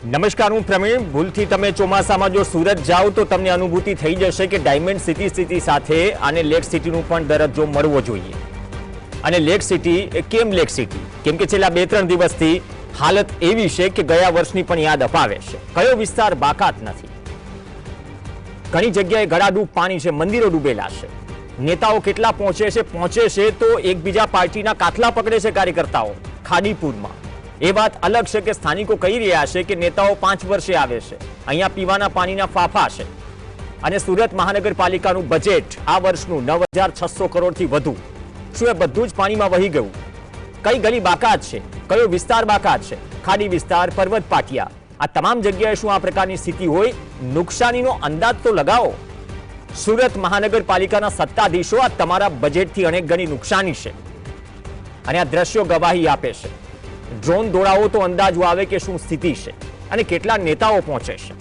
નમસ્કાર, હું પ્રવીણ. ભૂલથી તમે ચોમાસામાં જો સુરત જાઓ તો તમને અનુભૂતિ થઈ જશે કે ડાયમંડ સિટી સાથે આને લેક સિટીનું પણ દરજ્જો મળવો જોઈએ. અને લેક સિટી કેમ લેક સિટી? કેમ કે છેલ્લા 2-3 દિવસથી હાલત એવી છે કે ગયા વર્ષની પણ યાદ અપાવે છે. કયો વિસ્તાર બાકાત નથી? ઘણી જગ્યાએ ગળાડૂબ પાણી છે, મંદિરો ડૂબેલા છે. નેતાઓ કેટલા પહોંચે છે તો એકબીજા પાર્ટીના કાથલા પકડે છે કાર્યકર્તાઓ ખાડીપુરમાં. એ વાત અલગ છે કે સ્થાનિકો કહી રહ્યા છે કે નેતાઓ 5 વર્ષે આવે છે, અહીંયા પીવાના પાણીના ફાફા છે. અને સુરત મહાનગરપાલિકાનું બજેટ આ વર્ષનું 9,600 કરોડથી વધુ. શું એ બધું જ પાણીમાં વહી ગયું? કઈ ગલી બાકાત છે? કયો વિસ્તાર બાકાત છે? ખાડી વિસ્તાર, પર્વત પાટિયા, આ તમામ જગ્યાએ શું આ પ્રકારની સ્થિતિ હોય? નુકસાનીનો અંદાજ તો લગાવો. સુરત મહાનગરપાલિકાના સત્તાધીશો, આ તમારા બજેટથી અનેક ગણી નુકસાની છે અને આ દ્રશ્યો ગવાહી આપે છે. ડ્રોન દોડાવો તો અંદાજો આવે કે શું સ્થિતિ છે અને કેટલા નેતાઓ પહોંચે છે.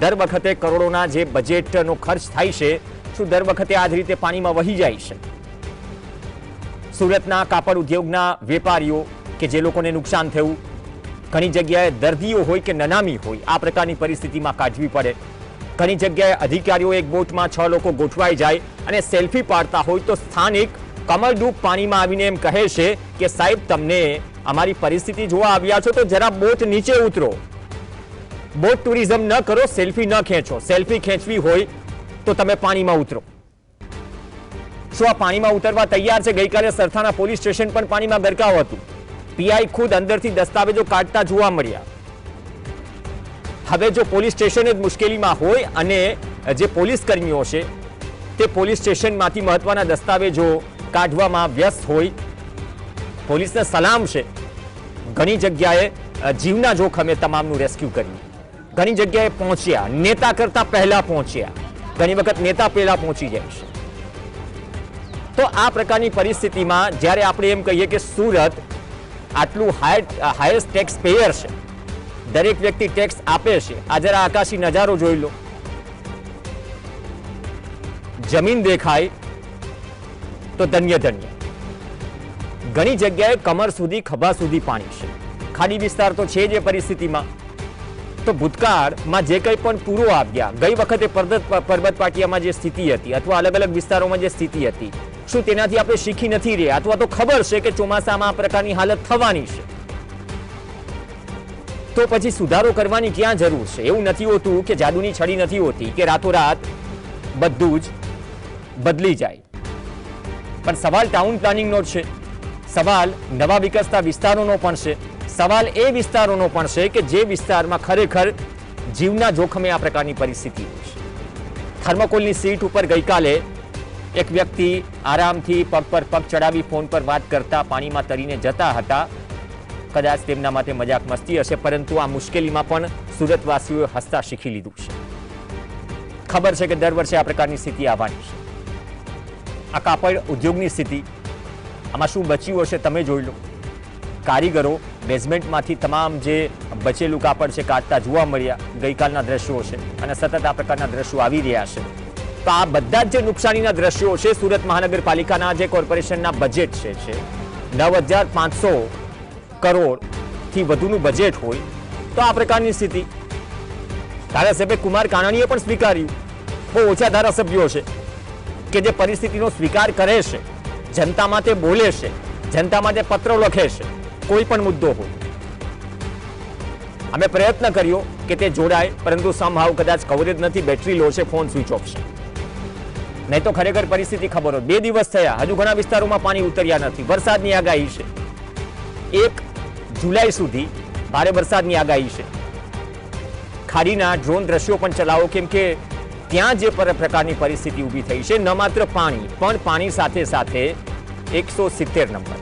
દર વખતે કરોડોના જે બજેટનો ખર્ચ થાય છે, શું દર વખતે આ જ રીતે પાણીમાં વહી જાય છે? સુરતના કાપડ ઉદ્યોગના વેપારીઓ કે જે લોકોને નુકસાન થયું, ઘણી જગ્યાએ દર્દીઓ હોય કે નનામી હોય, આ પ્રકારની પરિસ્થિતિમાં કાઢવી પડે. ઘણી જગ્યાએ અધિકારીઓ એક બોટમાં 6 લોકો ગોઠવાઈ જાય અને સેલ્ફી પાડતા હોય તો સ્થાનિક કમરડૂબ પાણીમાં આવીને એમ કહે છે કે સાહેબ, તમને અમારી પરિસ્થિતિ જોવા આવ્યા છો તો જરા બોટ નીચે ઉતરો. બોટ ટુરિઝમ ન કરો, સેલ્ફી ન ખેંચો. સેલ્ફી ખેંચવી હોય તો તમે પાણીમાં ઉતરો. શું આ પાણીમાં ઉતરવા તૈયાર છે? ગઈકાલે સરથાણા પોલીસ સ્ટેશન પણ પાણીમાં ગરકાવ હતું. પીઆઈ ખુદ અંદરથી દસ્તાવેજો કાઢતા જોવા મળ્યા. હવે જો પોલીસ સ્ટેશન જ મુશ્કેલીમાં હોય અને જે પોલીસ કર્મીઓ છે તે પોલીસ સ્ટેશનમાંથી મહત્વના દસ્તાવેજો કાઢવામાં વ્યસ્ત હોય, પોલીસને સલામ છે. ઘણી જગ્યાએ જીવના જોખમે તમામનું રેસ્ક્યુ કર્યું. ઘણી જગ્યાએ પહોંચ્યા, નેતા કરતા પહેલા પહોંચ્યા. ઘણી વખત નેતા પહેલા પહોંચી જાય છે. તો આ પ્રકારની પરિસ્થિતિમાં જ્યારે આપણે એમ કહીએ કે સુરત આટલું હાઈએસ્ટ ટેક્સ પેયર છે, દરેક વ્યક્તિ ટેક્સ આપે છે, આ જરા આકાશી નજારો જોઈ લો. જમીન દેખાય તો ધન્ય ધન્ય. ઘણી જગ્યાએ કમર સુધી, ખભા સુધી પાણી છે. ખાડી વિસ્તાર તો છે જ એ પરિસ્થિતિમાં. તો ભૂતકાળમાં જે કંઈ પણ પૂરો આવ્યા, ગઈ વખતે પર્વત પાટિયામાં જે સ્થિતિ હતી અથવા અલગ અલગ વિસ્તારોમાં જે સ્થિતિ હતી, શું તેનાથી આપણે શીખી નથી રહ્યા? અથવા તો ખબર છે કે ચોમાસામાં આ પ્રકારની હાલત થવાની છે, તો પછી સુધારો કરવાની ક્યાં જરૂર છે? એવું નથી હોતું કે જાદુની છડી નથી હોતી કે રાતોરાત બધું જ બદલી જાય. પણ સવાલ ટાઉન પ્લાનિંગનો છે, સવાલ નવા વિકસતા વિસ્તારોનો પણ છે, સવાલ એ વિસ્તારોનો પણ છે કે જે વિસ્તારમાં ખરેખર જીવના જોખમે આ પ્રકારની પરિસ્થિતિ હોય છે. થર્મોકોલની સીટ ઉપર ગઈકાલે એક વ્યક્તિ આરામથી પગ પર પગ ચડાવી ફોન પર વાત કરતા પાણીમાં તરીને જતા હતા. કદાચ તેમના માટે મજાક મસ્તી હશે, પરંતુ આ મુશ્કેલીમાં પણ સુરતવાસીઓએ હસતા શીખી લીધું છે. ખબર છે કે દર વર્ષે આ પ્રકારની સ્થિતિ આવવાની છે. આ કાપડ ઉદ્યોગની સ્થિતિ, આમાં શું બચ્યું હશે તમે જોઈ લો. કારીગરો બેઝમેન્ટમાંથી તમામ જે બચેલું કાપડ છે કાઢતા જોવા મળ્યા. ગઈકાલના દ્રશ્યો છે અને સતત આ પ્રકારના દ્રશ્યો આવી રહ્યા છે. તો આ બધા જ જે નુકસાનીના દ્રશ્યો છે, સુરત મહાનગરપાલિકાના જે કોર્પોરેશનના બજેટ છે 9,500 કરોડથી વધુનું બજેટ હોય તો આ પ્રકારની સ્થિતિ. ધારાસભ્ય કુમાર કાનાણીએ પણ સ્વીકાર્યું. બહુ ઓછા ધારાસભ્યો છે કે જે પરિસ્થિતિનો સ્વીકાર કરે છે, જનતા માટે બોલે છે, જનતા માટે પત્રો લખે છે, કોઈ પણ મુદ્દો હોય. અમે પ્રયત્ન કર્યો કે તે જોડાય, પરંતુ સમહાવ કદાચ કવરેજ નથી, બેટરી લો છે, ફોન સ્વિચ ઓફ છે. નહીં તો ખરેખર પરિસ્થિતિ ખબર હોય. 2 દિવસ થયા, હજુ ઘણા વિસ્તારોમાં પાણી ઉતર્યા નથી. વરસાદની આગાહી છે, 1 જુલાઈ સુધી ભારે વરસાદની આગાહી છે. ખાડીના ડ્રોન દ્રશ્યો પણ ચલાવો, કેમ કે ત્યાં જે પ્રકારની પરિસ્થિતિ ઊભી થઈ છે, ન માત્ર પાણી પણ પાણી સાથે સાથે 170 નંબર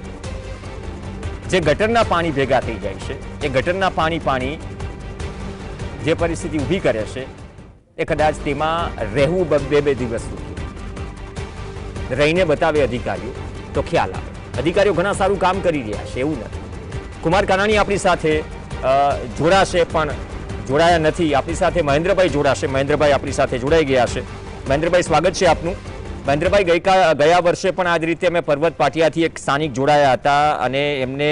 જે ગટરના પાણી ભેગા થઈ જાય છે, એ ગટરના પાણી જે પરિસ્થિતિ ઊભી કરે છે, એ કદાચ તેમાં રહેવું 2 દિવસ સુધી રહીને બતાવે અધિકારીઓ તો ખ્યાલ આવે. અધિકારીઓ ઘણા સારું કામ કરી રહ્યા છે, એવું નથી. કુમાર કાનાણી આપણી સાથે જોડાશે પણ જોડાયા નથી. આપણી સાથે મહેન્દ્રભાઈ જોડાશે. મહેન્દ્રભાઈ આપણી સાથે જોડાઈ ગયા છે. મહેન્દ્રભાઈ, સ્વાગત છે આપનું. મહેન્દ્રભાઈ, ગયા વર્ષે પણ આ જ રીતે અમે પર્વત પાટિયાથી એક સ્થાનિક જોડાયા હતા અને એમને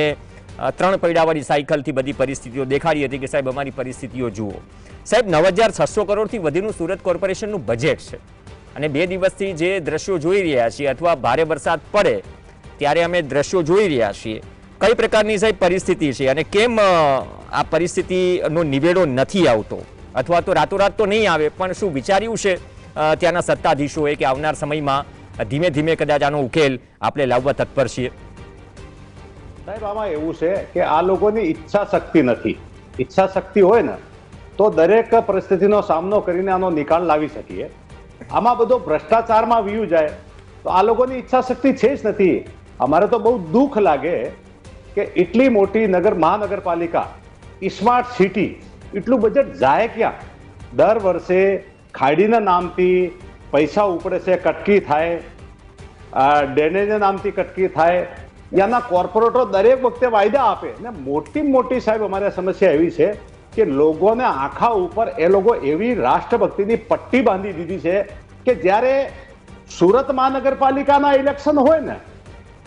3 પૈડાવાળી સાયકલથી બધી પરિસ્થિતિઓ દેખાડી હતી કે સાહેબ અમારી પરિસ્થિતિઓ જુઓ. સાહેબ 9,600 કરોડથી વધુનું સુરત કોર્પોરેશનનું બજેટ છે અને 2 દિવસથી જે દ્રશ્યો જોઈ રહ્યા છીએ અથવા ભારે વરસાદ પડે ત્યારે અમે દ્રશ્યો જોઈ રહ્યા છીએ, કઈ પ્રકારની સાહેબ પરિસ્થિતિ છે અને કેમ આ પરિસ્થિતિનો નિવેડો નથી આવતો અથવા તો રાતોરાત તો નહીં આવે પણ શું વિચાર્યું છે ત્યાંના સત્તાધીશોએ કે આવનાર સમયમાં ધીમે ધીમે કદાચ આનો ઉકેલ આપણે લાવવા તત્પર છીએ? સાહેબ આમાં એવું છે કે આ લોકોની ઈચ્છા શક્તિ નથી. ઈચ્છા શક્તિ હોય ને તો દરેક પરિસ્થિતિનો સામનો કરીને આનો નિકાલ લાવી શકીએ. આમાં બધો ભ્રષ્ટાચારમાં વીયું જાય તો આ લોકોની ઈચ્છા શક્તિ છે જ નથી. અમારે તો બહુ દુઃખ લાગે કે એટલી મોટી મહાનગરપાલિકા, સ્માર્ટ સિટી, એટલું બજેટ જાય ક્યાં? દર વર્ષે ખાડીના નામથી પૈસા ઉપડે છે, કટકી થાય, ડેનેજના નામથી કટકી થાય. ત્યાંના કોર્પોરેટરો દરેક વખતે વાયદા આપે ને મોટી સાહેબ અમારી સમસ્યા એવી છે કે લોકોને આખા ઉપર એ લોકો એવી રાષ્ટ્રભક્તિની પટ્ટી બાંધી દીધી છે કે જ્યારે સુરત મહાનગરપાલિકાના ઇલેક્શન હોય ને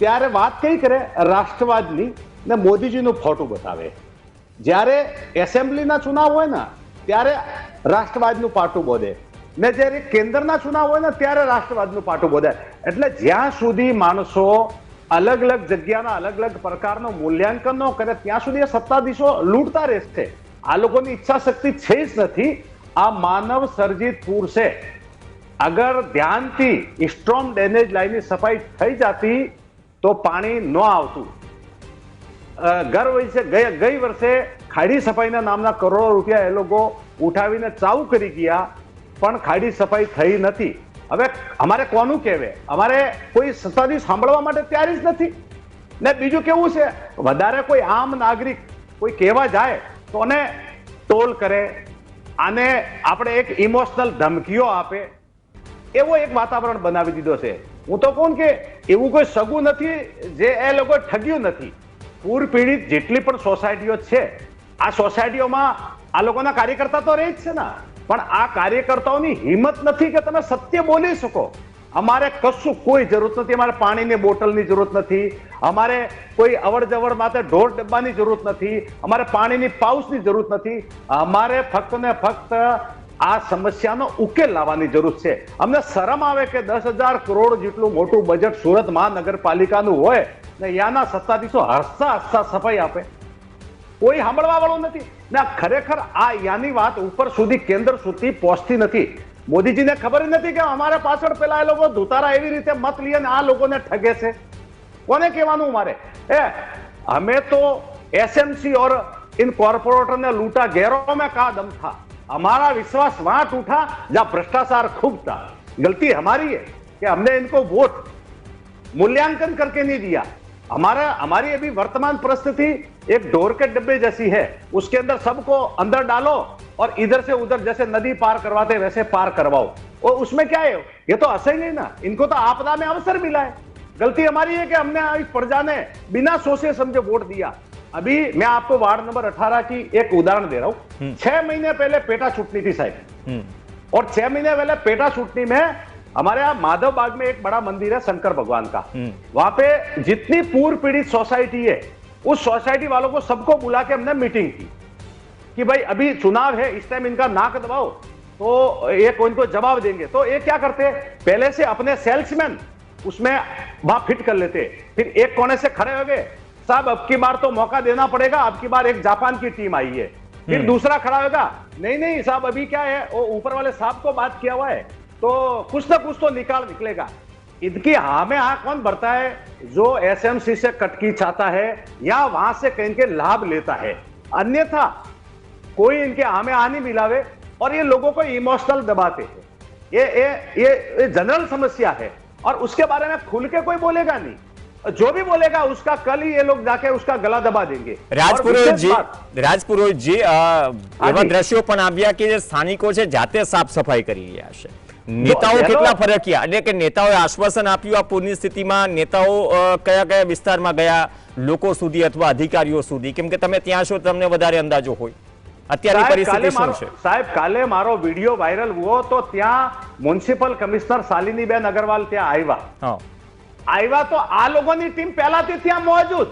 ત્યારે વાત કઈ કરે રાષ્ટ્રવાદની ને મોદીજીનું ફોટો બતાવે. જ્યારે એસેમ્બલીના ચુનાવ હોય ને ત્યારે રાષ્ટ્રવાદનું પાટું બોધે ને જ્યારે કેન્દ્રના ચુનાવ હોય ને ત્યારે રાષ્ટ્રવાદનું પાટું બોધે. એટલે જ્યાં સુધી માણસો અલગ અલગ જગ્યાના અલગ અલગ પ્રકારનું મૂલ્યાંકન ન કરે ત્યાં સુધી એ સત્તાધીશો લૂંટતા રહેશે. આ લોકોની ઈચ્છા શક્તિ છે જ નથી. આ માનવ સર્જિત પૂર છે. અગર ધ્યાનથી સ્ટ્રોમ ડ્રેનેજ લાઈનની સફાઈ થઈ જતી તો પાણી ન આવતું. ગઈ વર્ષે ખાડી સફાઈના નામના કરોડો રૂપિયા એ લોકો ઉઠાવીને ચાલુ કરી ગયા પણ ખાડી સફાઈ થઈ નથી. હવે અમારે કોનું કહેવે? અમારે કોઈ સત્તાધીશ સાંભળવા માટે તૈયાર જ નથી. ને બીજું કેવું છે, વધારે કોઈ આમ નાગરિક કોઈ કહેવા જાય તો એને ટોલ કરે, આને આપણે એક ઇમોશનલ ધમકીઓ આપે, એવો એક વાતાવરણ બનાવી દીધો છે. હું તો કહું કે એવું કોઈ સગું નથી જે એ લોકો ઠગ્યું નથી. પૂર પીડિત જેટલી પણ સોસાયટીઓ છે આ સોસાયટીઓમાં આ લોકોના કાર્યકર્તા તો રહે જ છે ને, પણ આ કાર્યકર્તાઓની હિંમત નથી કે તમે સત્ય બોલી શકો. અમારે કશું કોઈ જરૂરત નથી. અમારે પાણીની બોટલની જરૂરત નથી. અમારે કોઈ અવર જવર માટે ઢોર ડબ્બાની જરૂરત નથી. અમારે પાણીની પાઉચની જરૂરત નથી. અમારે ફક્ત ને ફક્ત આ સમસ્યાનો ઉકેલ લાવવાની જરૂર છે. અમને શરમ આવે કે 10,000 કરોડ જેટલું મોટું બજેટ સુરત મહાનગરપાલિકાનું હોય ને યાના સત્તાધીશો હસતા સફાઈ આપે. કોઈ સાંભળવા વાળું નથી ને ખરેખર આ યાની વાત ઉપર સુધી કેન્દ્ર સુધી પહોંચતી નથી. મોદીજીને ખબર નથી કે અમારે પાછળ પેલા એ લોકો ધુતારા એવી રીતે મત લઈએ ને આ લોકોને ઠગે છે. કોને કહેવાનું? મારે हमें तो एसएमसी और इन कॉर्पोरेटर ने लूटा, गैरों में कहा दम था. हमारा विश्वास वहां टूटा जहां भ्रष्टाचार खूब था. गलती हमारी है कि हमने इनको वोट मूल्यांकन करके नहीं दिया. हमारी अभी वर्तमान परिस्थिति एक ढोर के डब्बे जैसी है. उसके अंदर सबको अंदर डालो और इधर से उधर जैसे नदी पार करवाते वैसे पार करवाओ. और उसमें क्या है? ये तो असर ही नहीं ना. इनको तो आपदा में अवसर मिला है. गलती हमारी है कि हमने इस प्रजा ने बिना सोचे समझे वोट दिया. अभी मैं आपको वार्ड नंबर 18 की एक उदाहरण दे रहा हूं. 6 महीने पहले पेटा छूटनी थी साहब, और 6 महीने पहले पेटा छूटनी में हमारे यहाँ माधव बाग में एक बड़ा मंदिर है शंकर भगवान का. वहां पे जितनी पूर पीड़ित सोसाइटी है उस सोसाइटी वालों को सबको बुला के हमने मीटिंग की कि भाई अभी चुनाव है, इस टाइम इनका नाक दबाओ तो ये कोई इनको जवाब देंगे. तो ये क्या करते, पहले से अपने सेल्समैन उसमें वहां फिट कर लेते. फिर एक कोने से खड़े हो गए, साहब अब की बार तो मौका देना पड़ेगा, अब की बार एक जापान की टीम आई है. फिर दूसरा खड़ा होगा, नहीं साहब अभी क्या है, वो ऊपर वाले साहब को बात किया हुआ है तो कुछ ना कुछ तो निकलेगा. इनकी हाँ में हाँ कौन भरता है? जो एसएमसी से कटकी चाहता है या वहां से कहीं के लाभ लेता है. अन्यथा कोई इनके हाँ में हाँ नहीं मिलावे और ये लोगों को इमोशनल दबाते हैं. ये जनरल समस्या है और उसके बारे में खुल के कोई बोलेगा नहीं. जो भी बोलेगा उसका कल ही ये लोग जाके उसका गला दबा देंगे. રાજપુરોહિતજી એવા દ્રશ્યો પણ આવ્યા કે જે સ્થાનિકો છે જાતે સાફ સફાઈ કરી રહ્યા છે. નેતાઓ કેટલા ફરક્યા, એટલે કે નેતાઓએ આશ્વાસન આપ્યું આ પૂરની સ્થિતિમાં, નેતાઓ કયા કયા વિસ્તારમાં ગયા લોકો સુધી અથવા અધિકારીઓ સુધી? કેમ કે તમે ત્યાં છો, તમને વધારે અંદાજો હોય. અત્યારની પરિસ્થિતિ શું છે? સાહેબ કાલે મારો વિડિયો વાયરલ હુઓ તો ત્યાં મ્યુનિસિપલ કમિશનર શાલિનીબેન અગ્રવાલ ત્યાં આવ્યા તો આ લોકોની ટીમ પહેલાથી ત્યાં મોજૂદ.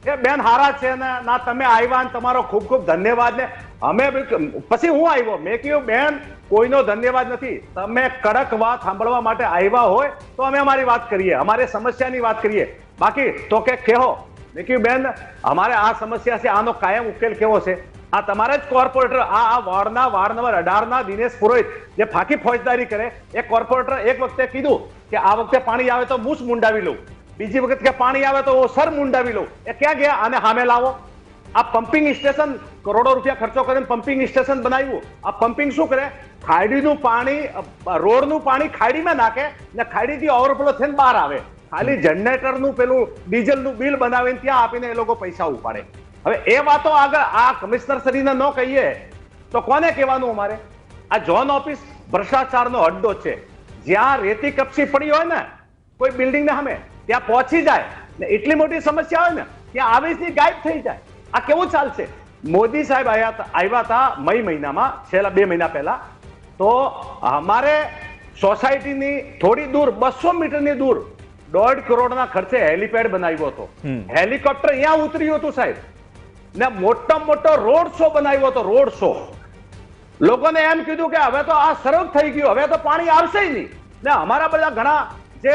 એ બેન હારા છે ને ના તમે આવ્યા ને તમારો ખૂબ ખૂબ ધન્યવાદ ને અમે પછી હું આવ્યો મેં કહ્યું બેન કોઈનો ધન્યવાદ નથી, તમે કડક વાત સાંભળવા માટે આવ્યા હોય તો અમે અમારી વાત કરીએ, અમારે સમસ્યાની વાત કરીએ, બાકી તો કે કહો. મેં કહ્યું બેન અમારે આ સમસ્યા છે, આનો કાયમ ઉકેલ કેવો છે? આ તમારા જ કોર્પોરેટર આ વાર્ડના વાર્ડ નંબર 18 દિનેશ પુરોહિત જે ફાંકી ફોજદારી કરે એ કોર્પોરેટર એક વખતે કીધું કે આ વખતે પાણી આવે તો મૂછ મુંડાવી લઉં, બીજી વખત કે પાણી આવે તો સર મુંડાવી લઉં. એ ક્યાં ગયા? આને સામે લાવો. આ પમ્પિંગ સ્ટેશન કરોડો રૂપિયા ખર્ચો કરીને પમ્પિંગ સ્ટેશન બનાવ્યું. આ પમ્પિંગ શું કરે? ખાડીનું પાણી રોડનું પાણી ખાડીમાં નાખે ને ખાડીથી ઓવરફ્લો થઈને બહાર આવે. ખાલી જનરેટરનું પેલું ડીઝલનું બિલ બનાવીને ત્યાં આપીને એ લોકો પૈસા ઉપાડે. હવે એ વાતો આગળ આ કમિશનર શ્રીને ન કહીએ તો કોને કહેવાનું અમારે? આ ઝોન ઓફિસ ભ્રષ્ટાચારનો અડ્ડો છે. જ્યાં રેતી કપસી પડી હોય ને કોઈ બિલ્ડિંગ ને સામે ત્યાં પહોંચી જાય ને એટલી મોટી સમસ્યા હોય ને ત્યાં આવીથી ગાયબ થઈ જાય. આ કેવું ચાલશે? મોદી સાહેબ આવ્યા હતા મઈ મહિનામાં, છેલ્લા 2 મહિના પહેલા, તો અમારે સોસાયટીની થોડી દૂર 200 મીટરની દૂર 1.5 કરોડના ખર્ચે હેલિપેડ બનાવ્યો હતો. હેલિકોપ્ટર અહીંયા ઉતર્યું હતું સાહેબ ને મોટો રોડ શો બનાવ્યો હતો. રોડ શો લોકોને એમ કીધું કે હવે તો આ સરળ થઈ ગયું, હવે તો પાણી આવશે નહીં. ને અમારા બધા ઘણા જે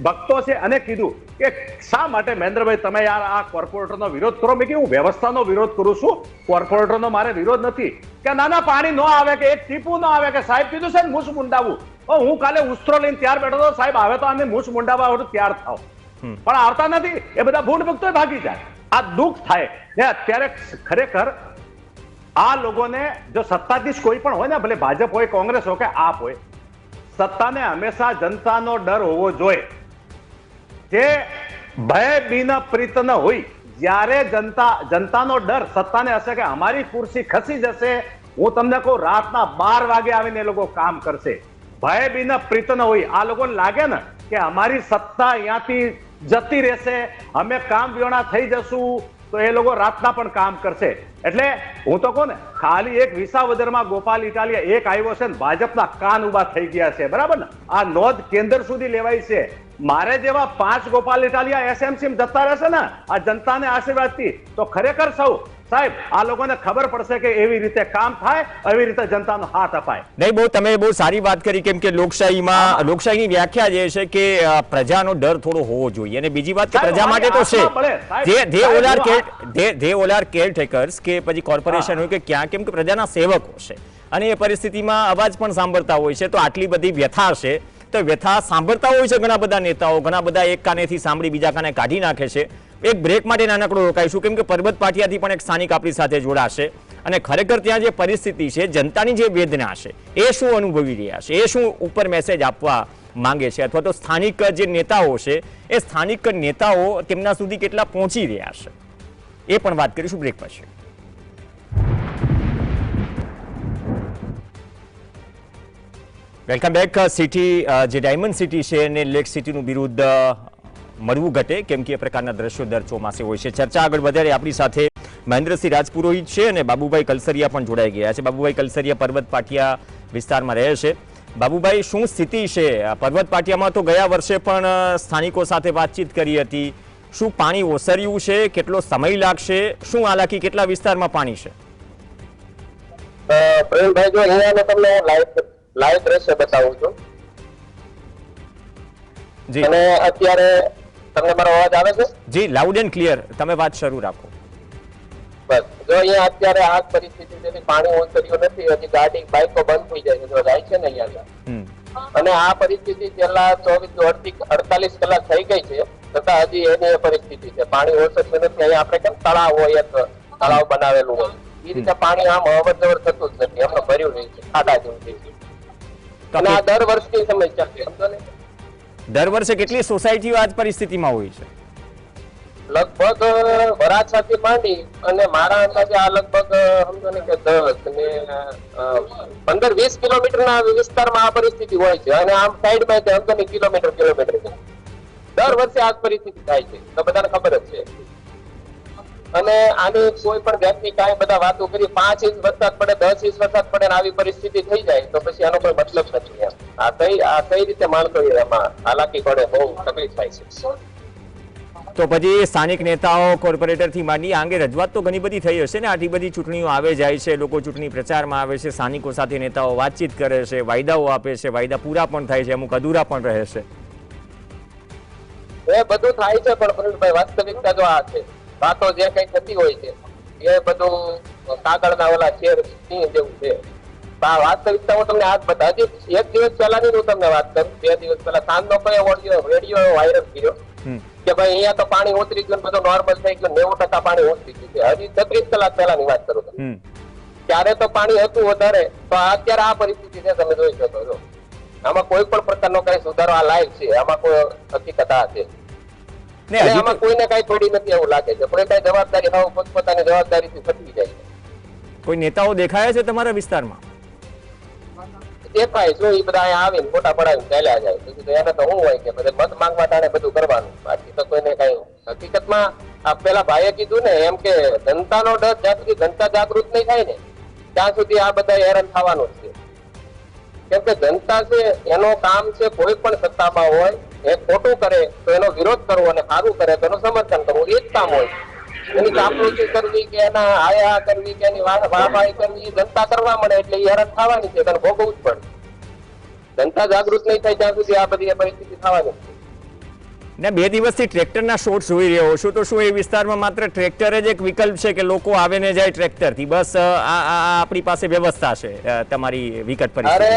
ભક્તો છે અને કીધું કે શા માટે મહેન્દ્રભાઈ તમે યાર આ કોર્પોરેટરનો વિરોધ કરો? મેં કીધું હું વ્યવસ્થાનો વિરોધ કરું છું, કોર્પોરેટરનો મારે વિરોધ નથી. કે ના પાણી ન આવે કે એક ટીપું ન આવે કે સાહેબ કીધું છે ને મૂછ મુંડાવું. હું કાલે ઉસ્ત્રો લઈને તૈયાર બેઠો હતો, સાહેબ આવે તો અમે મૂછ મુંડાવા તૈયાર થાવ, પણ આવતા નથી. એ બધા ભૂંડ ભક્તો ભાગી જાય. આ દુઃખ થાય ને અત્યારે ખરેખર આ લોકોને જો સત્તાધીશ કોઈ પણ હોય ને, ભલે ભાજપ હોય, કોંગ્રેસ હોય કે આપ હોય, સત્તાને હંમેશા જનતાનો ડર હોવો જોઈએ. જે ભય બિન પ્રીત ન હોય, જ્યારે જનતાનો ડર સત્તાને હશે કે અમારી ખુરશી ખસી જશે, હું તમને કહું રાતના 12 વાગે આવીને એ લોકો કામ કરશે. ભય બિન પ્રીત ન હોય. આ લોકોને લાગે ને કે અમારી સત્તા અહીંયાથી જતી રહેશે, અમે કામ વિહોણા થઈ જશું, તો એ લોકો રાતના પણ કામ કરશે. એટલે હું તો કહું ને, ખાલી એક વિસાવદરમાં ગોપાલ ઇટાલિયા એક આવ્યો છે ને ભાજપના કાન ઉભા થઈ ગયા છે, બરાબર ને? આ નોંધ કેન્દ્ર સુધી લેવાય છે. મારે જેવા 5 ગોપાલ ઇટાલિયા એસએમસી જતા રહેશે ને આ જનતાને આશીર્વાદથી, તો ખરેખર સૌ સાહેબ આ લોકોને ખબર પડશે કે એવી રીતે કામ થાય, એવી રીતે જનતાનો હાથ અપાય. નહીં, તમે બહુ સારી વાત કરી, કેમ કે લોકશાહીની વ્યાખ્યા જે છે કે પ્રજાનો ડર થોડો હોવો જોઈએ. અને બીજી વાત કે પ્રજા માટે તો છે જે ઓલાર કેરટેકર્સ કે પછી કોર્પોરેશન હોય કે ક્યાં, કેમ કે પ્રજાના સેવકો છે અને એ પરિસ્થિતિમાં અવાજ પણ સાંભળતા હોય છે. તો આટલી બધી વ્યથા છે તો વ્યથા સાંભળતા હોય છે ઘણા બધા નેતાઓ, ઘણા બધા એક કાનેથી સાંભળી બીજા કાને કાઢી નાખે છે. એક બ્રેક માટે નાનકડો રોકાઈશું, કેમ કે પરબત પાટિયાથી પણ એક સ્થાનિક આપણી સાથે જોડાશે અને ખરેખર ત્યાં જે પરિસ્થિતિ છે, જનતાની જે વેદના છે, એ શું અનુભવી રહ્યા છે, એ શું ઉપર મેસેજ આપવા માંગે છે, અથવા તો સ્થાનિક જે નેતાઓ છે એ સ્થાનિક નેતાઓ તેમના સુધી કેટલા પહોંચી રહ્યા છે, એ પણ વાત કરીશું બ્રેક પછી. Welcome back. સિટી જે ડાયમંડ સિટી છે એને લેક સિટીનું બિરુદ મળવું ઘટે, કેમ કે એ પ્રકારના દ્રશ્યો દર ચોમાસે હોય છે. ચર્ચા આગળ વધારે આપણી સાથે મહેન્દ્રસિંહ રાજપુરોહિત છે અને બાબુભાઈ કલસરિયા પણ જોડાઈ ગયા છે. બાબુભાઈ કલસરિયા પર્વત પાટિયા વિસ્તારમાં રહે છે. બાબુભાઈ, શું સ્થિતિ છે પર્વત પાટિયામાં? તો ગયા વર્ષે પણ સ્થાનિકો સાથે વાતચીત કરી હતી. શું પાણી ઓસર્યું છે? કેટલો સમય લાગશે? શું હાલાકી? કેટલા વિસ્તારમાં પાણી છે? પ્રવીણભાઈ, જો અહીંયા તમને લાઈવ દ્રશ્ય બતાવું છું. જી. અને અત્યારે તમને મારો અવાજ આવે છે? જી, લાઉડ એન્ડ ક્લિયર. તમે વાત શરૂ રાખો. બસ, જો અહીંયા અત્યારે આ પરિસ્થિતિ છે, પાણી ઓસર્યું નથી, હજી ગાડી બાઇકો બંધ થઈ જાય છે, જો જાય છે ને અહીંયા. અને આ પરિસ્થિતિ છેલ્લા 48 કલાક થઈ ગઈ છે, છતાં હજી એની પરિસ્થિતિ છે. પાણી ઓસરતું નથી. અહીંયા આપણે કેમ તળાવ હોય, એક તળાવ બનાવેલું હોય, એ રીતે પાણી આમ અવર જવર થતું જ નથી, હમણાં ભર્યું રહે છે, ખાડા જેવું થઈ ગયું. અને આ દર વર્ષની સમસ્યા છે, સમજો ને. દર વર્ષે કેટલી સોસાયટીઓ આ પરિસ્થિતિમાં હોય છે? લગભગ વરાછાથી માંડી અને મારા અંદાજે આ લગભગ સમજો ને કે 10 ને 15-20 કિલોમીટરના વિસ્તારમાં આ પરિસ્થિતિ હોય છે. અને આમ સાઈડમાં સમજો ને કિલોમીટર દર વર્ષે આ પરિસ્થિતિ થાય છે, તો બધાને ખબર જ છે. અને આની કોઈ પણ વ્યક્તિ કાંઈ બધા વાતો કરી 5 ઇંચ વરસાદ પડે, 10 ઇંચ વરસાદ પડે ને આવી પરિસ્થિતિ થઈ જાય તો પછી આનો કોઈ મતલબ નથી. આ કઈ રીતે માણસો એમાં હાલાકી પડે, બહુ તકલીફ થાય છે. તો પછી સ્થાનિક નેતાઓ કોર્પોરેટરથી માંડી આ અંગે રજૂઆત તો ઘણી બધી થઈ હશે ને? આટલી બધી ચૂંટણીઓ આવે જાય છે, લોકો ચૂંટણી પ્રચારમાં આવે છે, સ્થાનિકો સાથે નેતાઓ વાતચીત કરે છે, વાયદાઓ આપે છે, વાયદા પૂરા પણ થાય છે, અમુક અધૂરા પણ રહે છે. એ બધું થાય છે, પણ પ્રવીણભાઈ વાસ્તવિકતા જો આ છે, વાતો જે કઈ થતી હોય છે એ બધું કાગળના ઓલા શેર જેવું છે. વાસ્તવિકતા હું તમને આજ બતા, હજી એક દિવસ પહેલાની હું તમને વાત કરું. 2 દિવસ પહેલા સાંજનો કયો રેડિયો વાયરલ કર્યો કે ભાઈ અહીંયા તો પાણી ઉતરી ગયું, બધું નોર્મલ થઈ ગયું, 90% પાણી ઉતરી ગયું છે. હજી 36 કલાક પહેલાની વાત કરું છું. ત્યારે તો પાણી હતું વધારે, તો અત્યારે આ પરિસ્થિતિ છે, તમે જોઈ શકો છો. આમાં કોઈ પણ પ્રકારનો કઈ સુધારો આ લાઈવ છે, આમાં કોઈ હકીકત આ છે. આમાં કોઈને કઈ થોડી નથી એવું લાગે છે. કોઈ કઈ જવાબદારી હવે પોતપોતાની જવાબદારીથી છટકી જાય છે. કોઈ નેતાઓ દેખાયા છે તમારા વિસ્તારમાં? દેખાય જો એ બધા અહીંયા આવીને ફોટા પડાવીને ચાલ્યા જાય. બીજું તો એને તો શું હોય કે બધે મત માંગવા ટાણે બધું કરવાનું, બાકી તો કોઈને કઈ. હકીકતમાં આ પેલા ભાઈએ કીધું ને એમ કે જનતાનો ડર જ્યાં સુધી જનતા જાગૃત નહીં થાય ને ત્યાં સુધી આ બધા હેરાન થવાનું જ છે. કેમ કે જનતા છે એનો કામ છે, કોઈ પણ સત્તામાં હોય એ ખોટું કરે તો એનો વિરોધ કરવો અને સારું કરે તો એનું સમર્થન કરવું, એ જ કામ હોય. એની ચાપલુસી કરવી કે એના આયા કરવી કે એની વાહવાહી કરવી, જનતા કરવા મળે એટલે એ હેરાન થવાની છે, તેને ભોગવવું જ પડે. જનતા જાગૃત નહીં થાય ત્યાં સુધી આ બધી પરિસ્થિતિ થવાની છે. ને 2 દિવસથી ટ્રેક્ટરના શોટ જોઈ રહ્યો છું, તો શું એ વિસ્તારમાં માત્ર ટ્રેક્ટર જ એક વિકલ્પ છે કે લોકો આવે ને જાય ટ્રેક્ટરથી? બસ આપણી પાસે વ્યવસ્થા છે તમારી વિકટ પરિસ્થિતિ? અરે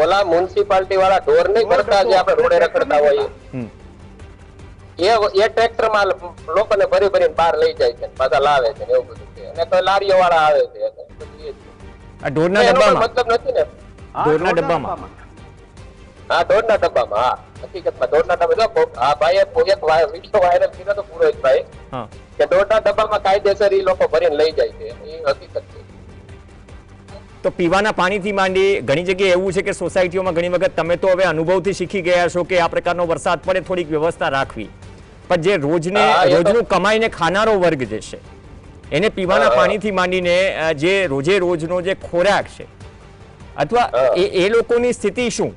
ઓલા મ્યુનિસિપાલિટી વાળા ઢોર નહીં કરતા, જે આપણે રોડે રખડતા હોઈએ એ ટ્રેક્ટર માં લોકોને ભરી ભરીને બહાર લઈ જાય છે, પાછા લાવે છે, એવું બધું છે. અને તો લારીઓ વાળા આવે છે. ઢોરના ડબ્બામાં? મતલબ નથી ને. ઢોરના ડબ્બામાં? હા, ઢોરના ડબ્બામાં. હા, હકીકતમાં ઢોરના ડબ્બા. હા ભાઈ, એક વિડીયો વાયરલ કર્યો તો પુરોહિતભાઈ કે ઢોરના ડબ્બામાં કાયદેસર એ લોકો ભરીને લઈ જાય છે. એ હકીકત છે. તો પીવાના પાણીથી માંડી ઘણી જગ્યાએ એવું છે કે સોસાયટીઓમાં ઘણી વખત તમે તો હવે અનુભવથી શીખી ગયા છો કે આ પ્રકારનો વરસાદ પડે થોડીક વ્યવસ્થા રાખવી, પણ જે રોજનું કમાઈને ખાનારો વર્ગ જે છે એને પીવાના પાણીથી માંડીને જે રોજે રોજનો જે ખોરાક છે અથવા એ લોકોની સ્થિતિ શું?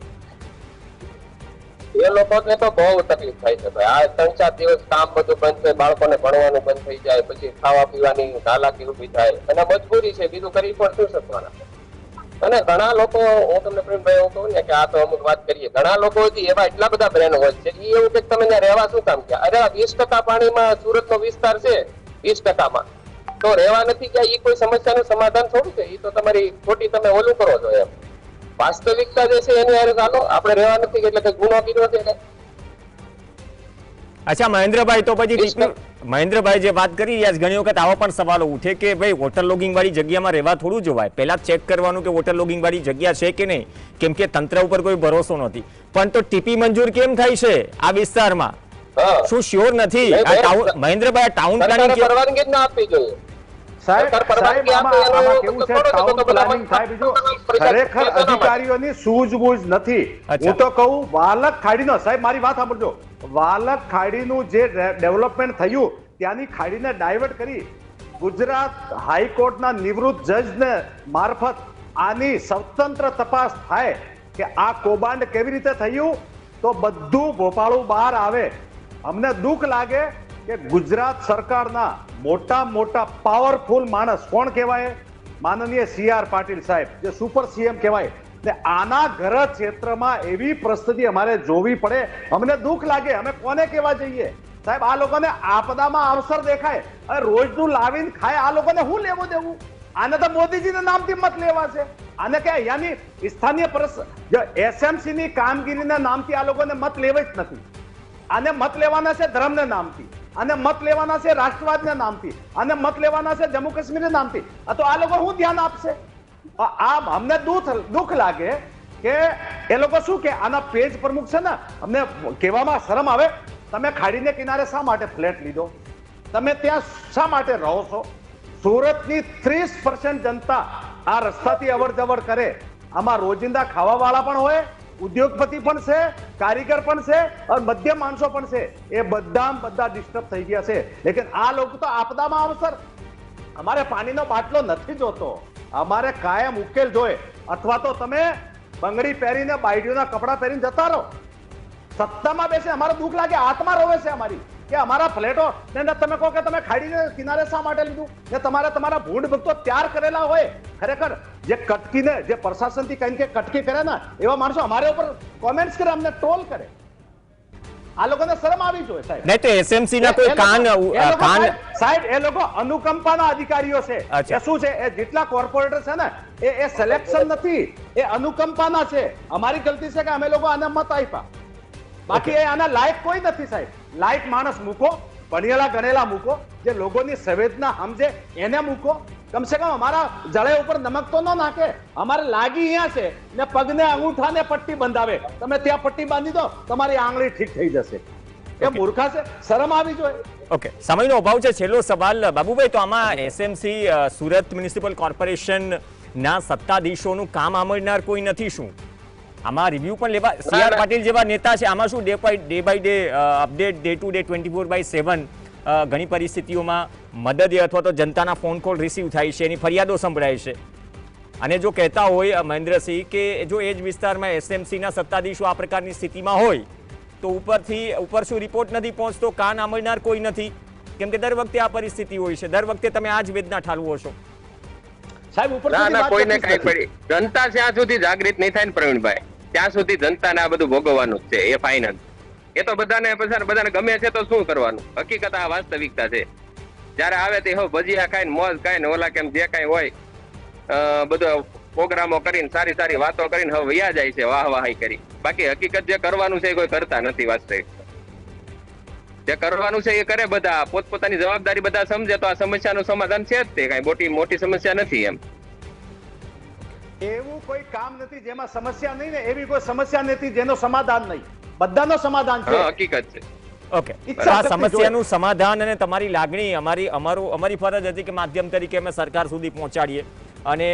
એ લોકોને તો બહુ તકલીફ થાય છે ભાઈ. આ 3-4 દિવસ કામ બધું બંધ થાય, બાળકોને ભણવાનું બંધ થઈ જાય, પછી ખાવા પીવાની હાલાકી ઉભી થાય, અને મજબૂરી છે, બીજું કરી પણ શું શકવાના. અને ઘણા લોકો, હું તમને પ્રેમભાઈ એવું કહું ને કે આ તો અમુક વાત કરીએ, ઘણા લોકો હજી એવા એટલા બધા બ્રેન હોય છે એ એવું કે તમે ત્યાં રહેવા શું કામ ગયા? અરે 20% પાણીમાં સુરતનો વિસ્તાર છે, 20%માં તો રહેવા નથી ગયા. એ કોઈ સમસ્યાનું સમાધાન થોડું છે? એ તો તમારી ખોટી તમે ઓલું કરો છો એમ. વાસ્તવિકતા જે છે એની હારે ચાલો. આપણે રહેવા નથી એટલે કઈ ગુનો કર્યો છે. અચ્છા મહેન્દ્રભાઈ, તો પછી મહેન્દ્રભાઈ જે વાત કરી રહ્યા છે, ઘણી વખત આવા પણ સવાલો ઉઠે કે ભાઈ વોટર લોગિંગ વાળી જગ્યામાં રહેવા થોડું જોવાય, પહેલા ચેક કરવાનું કે વોટર લોગિંગ વાળી જગ્યા છે કે નહીં, કેમ કે તંત્ર ઉપર કોઈ ભરોસો નથી. પણ તો ટીપી મંજૂર કેમ થાય છે આ વિસ્તારમાં? શું શ્યોર નથી? મહેન્દ્રભાઈ, ટાઉન પ્લાનિંગ પરવાનગી જ ના આપવી જોઈએ. અધિકારીઓની સૂઝબૂઝ નથી. હું તો કહું વાલક ખાડીનો, સાહેબ મારી વાત સાંભળજો, વાલક ખાડીનું જે ડેવલપમેન્ટ થયું ત્યાંની ખાડીને ડાયવર્ટ કરી ગુજરાત હાઈકોર્ટના નિવૃત્ત જજને મારફત આની સ્વતંત્ર તપાસ થાય કે આ કૌભાંડ કેવી રીતે થયું, તો બધું ભોપાળું બહાર આવે. અમને દુઃખ લાગે કે ગુજરાત સરકારના મોટા પાવરફુલ માણસ કોણ કહેવાય? માનનીય CR પાટીલ સાહેબ, જે સુપર CM કહેવાય, ને આના ઘર ક્ષેત્રમાં એવી પરિસ્થિતિ અમારે જોવી પડે. અમને દુઃખ લાગે. અમે કોને કહેવા જઈએ? સાહેબ આ લોકોને આપદામાં અવસર દેખાય, રોજનું લાવીને ખાય, આ લોકોને શું લેવું દેવું? આને તો મોદીજીના નામથી મત લેવા છે. આને કે અહીંયાની સ્થાનીય SMC ની કામગીરીના નામથી આ લોકોને મત લેવા જ નથી. આને મત લેવાના છે ધર્મના નામથી, આને મત લેવાના છે રાષ્ટ્રવાદના નામથી, આને મત લેવાના છે જમ્મુ કાશ્મીરના નામથી. તો આ લોકો શું ધ્યાન આપશે? આ અમને દુઃખ લાગે કે એ લોકો શું કે આના પેજ પ્રમુખ છે ને, અમને કહેવામાં શરમ આવે, તમે ખાડીને કિનારે શા માટે ફ્લેટ લીધો? તમે ત્યાં શા માટે રહો છો? સુરતની 30% જનતા આ રસ્તાથી અવર જવર કરે. આમાં રોજિંદા ખાવા વાળા પણ હોય, ઉદ્યોગપતિ પણ છે, કારીગર પણ છે, અને મધ્યમ માણસો પણ છે. એ બધા ડિસ્ટર્બ થઈ ગયા છે. લેકિન આ લોકો તો આપદામાં અવસર, અમારે પાણીનો બાટલો નથી જોતો, અમારે કાયમ ઉકેલ જોઈએ. અથવા તો તમે બંગડી પહેરીને બાયડીઓના કપડા પહેરીને જતા રહો, સત્તામાં બેસે. અમારે દુઃખ લાગે, આત્મા રોવે છે અમારી. કે અમારા ફ્લેટો ને તમે કહો કે તમે ખાડીને કિનારે શા માટે લીધું ને તમારા ભૂંડ ભક્તો તૈયાર કરેલા હોય ખરેખર જે કટકીને જે પ્રશાસનથી કઈ કે કટકી કરે ને એવા માણસો અમારે ઉપર કોમેન્ટ્સ કરે, અમને ટ્રોલ કરે. આ લોકોને શરમ આવી જોઈએ સાહેબ. નહીં તો એસએમસી ના કોઈ કાન સાહેબ એ લોકો અનુકંપાના અધિકારીઓ છે. અચ્છા. એ શું છે, એ જેટલા કોર્પોરેટર છે ને એ સિલેક્શન નથી, એ અનુકંપાના છે. અમારી ગલતી છે કે અમે લોકો આને મત આપ્યા, બાકી એ આના લાયક કોઈ નથી સાહેબ. લાયક માણસ મૂકો, ભણેલા ગણેલા મૂકો, જે લોકોની સંવેદના સમજે એને મૂકો. કમસે કમ અમારા જળે ઉપર નમક તો ન નાખે. અમારે લાગી અહીંયા છે ને પગને અંગૂઠાને પટ્ટી બંધાવે, તમે ત્યાં પટ્ટી બાંધી દો, તમારી આંગળી ઠીક થઈ જશે. એ મૂર્ખા છે, શરમ આવી જોઈએ. ઓકે, સમયનો અભાવ છે. છેલ્લો સવાલ બાબુભાઈ, તો આમાં એસએમસી સુરત મ્યુનિસિપલ કોર્પોરેશન ના સત્તાધીશોનું કામ આમળનાર કોઈ નથી શું? આમાં રિવ્યુ પણ લેવા સી.આર. પાટીલ જેવા નેતા છે, આમાં શું day by day update, day to day 24/7 ઘણી પરિસ્થિતિઓમાં મદદ અથવા તો જનતાના ફોન કોલ રિસીવ થાય છે, એની ફરિયાદો સંભળાય છે. અને જો કહેતા હોય મહેન્દ્રસિંહ કે જો એ જ વિસ્તારમાં એસએમસીના સત્તાધીશો આ પ્રકારની સ્થિતિમાં હોય તો ઉપર શું રિપોર્ટ નથી પહોંચતો, કાન આમળનાર કોઈ નથી? કેમ કે દર વખતે આ પરિસ્થિતિ હોય છે, દર વખતે તમે આ જ વેદના ઠાલવો છો સાહેબ. ઉપર કોઈને કઈ પડી, જનતા જ્યાં સુધી જાગૃત નહીં થાય ને પ્રવીણભાઈ, ત્યાં સુધી જનતાને આ બધું ભોગવવાનું જ છે. એ ફાઇનલ, એ તો બધાને ગમે છે તો શું કરવાનું. હકીકત આ વાસ્તવિકતા છે. જયારે આવે તે હો ભજીયા ખાઈને મોજ ખાઈને ઓલા કેમ જે કઈ હોય બધો પ્રોગ્રામો કરીને સારી વાતો કરીને હવે વયા જાય છે, વાહવાહી કરી. બાકી હકીકત જે કરવાનું છે એ કોઈ કરતા નથી. વાસ્તવિક જે કરવાનું છે એ કરે, બધા પોતપોતાની જવાબદારી બધા સમજે તો આ સમસ્યાનું સમાધાન છે જ. તે કઈ મોટી સમસ્યા નથી. એમ એવું કોઈ કામ નથી જેમાં સમસ્યા નહીં ને એવી કોઈ સમસ્યા નથી જેનો સમાધાન નહીં. બધાનો સમાધાન છે. હકીકત છે. ઓકે, આ સમસ્યાનું સમાધાન અને તમારી લાગણી અમારી ફરજ હતી કે માધ્યમ તરીકે અમે સરકાર સુધી પહોંચાડીએ. અને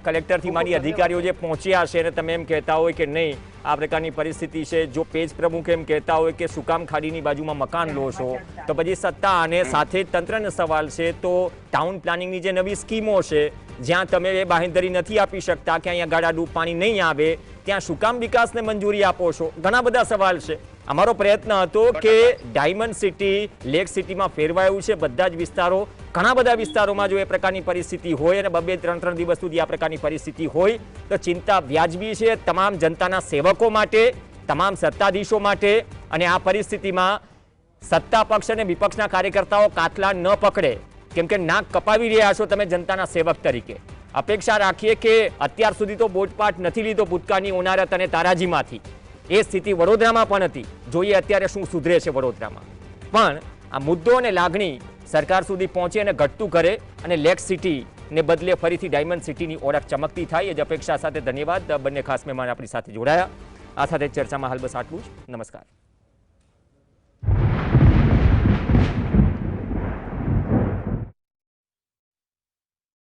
કલેક્ટરથી મારી અધિકારીઓ જે પહોંચ્યા છે અને તમે એમ કહેતા હોય કે નહીં આ પ્રકારની પરિસ્થિતિ છે, જો પેજ પ્રમુખ એમ કહેતા હોય કે શું કામ ખાડીની બાજુમાં મકાન લો છો, તો પછી સત્તા અને સાથે જ તંત્રનો સવાલ છે. તો ટાઉન પ્લાનિંગની જે નવી સ્કીમો છે જ્યાં તમે એ બાંહેધરી નથી આપી શકતા કે અહીંયા ગાડાડૂબ પાણી નહીં આવે, ત્યાં શું કામ વિકાસને મંજૂરી આપો છો? ઘણા બધા સવાલ છે. અમારો પ્રયત્ન હતો કે ડાયમંડ સિટી લેક સિટીમાં ફેરવાયું છે બધા જ વિસ્તારો. ઘણા બધા વિસ્તારોમાં જો એ પ્રકારની પરિસ્થિતિ હોય અને 2-3 દિવસ સુધી આ પ્રકારની પરિસ્થિતિ હોય તો ચિંતા વ્યાજબી છે તમામ જનતાના સેવકો માટે, તમામ સત્તાધીશો માટે. અને આ પરિસ્થિતિમાં સત્તા પક્ષ અને વિપક્ષના કાર્યકર્તાઓ કાતલા ન પકડે, કેમ કે નાક કપાવી રહ્યા છો તમે જનતાના સેવક તરીકે. અપેક્ષા રાખીએ કે અત્યાર સુધી તો બોટપાટ નથી લીધો ભૂતકાળની ઓનારત અને તારાજીમાંથી, એ સ્થિતિ વડોદરામાં પણ હતી. જોઈએ અત્યારે શું સુધરે છે વડોદરામાં. પણ આ મુદ્દો અને લાગણી સરકાર સુધી પહોંચે અને ઘટતું કરે અને લેક સિટીને બદલે ફરીથી ડાયમંડ સિટીની ઓળખ ચમકતી થાય, એ જ અપેક્ષા સાથે ધન્યવાદ. બંને ખાસ મહેમાન આપણી સાથે જોડાયા. આ સાથે ચર્ચામાં હાલ બસ આટલું જ. નમસ્કાર.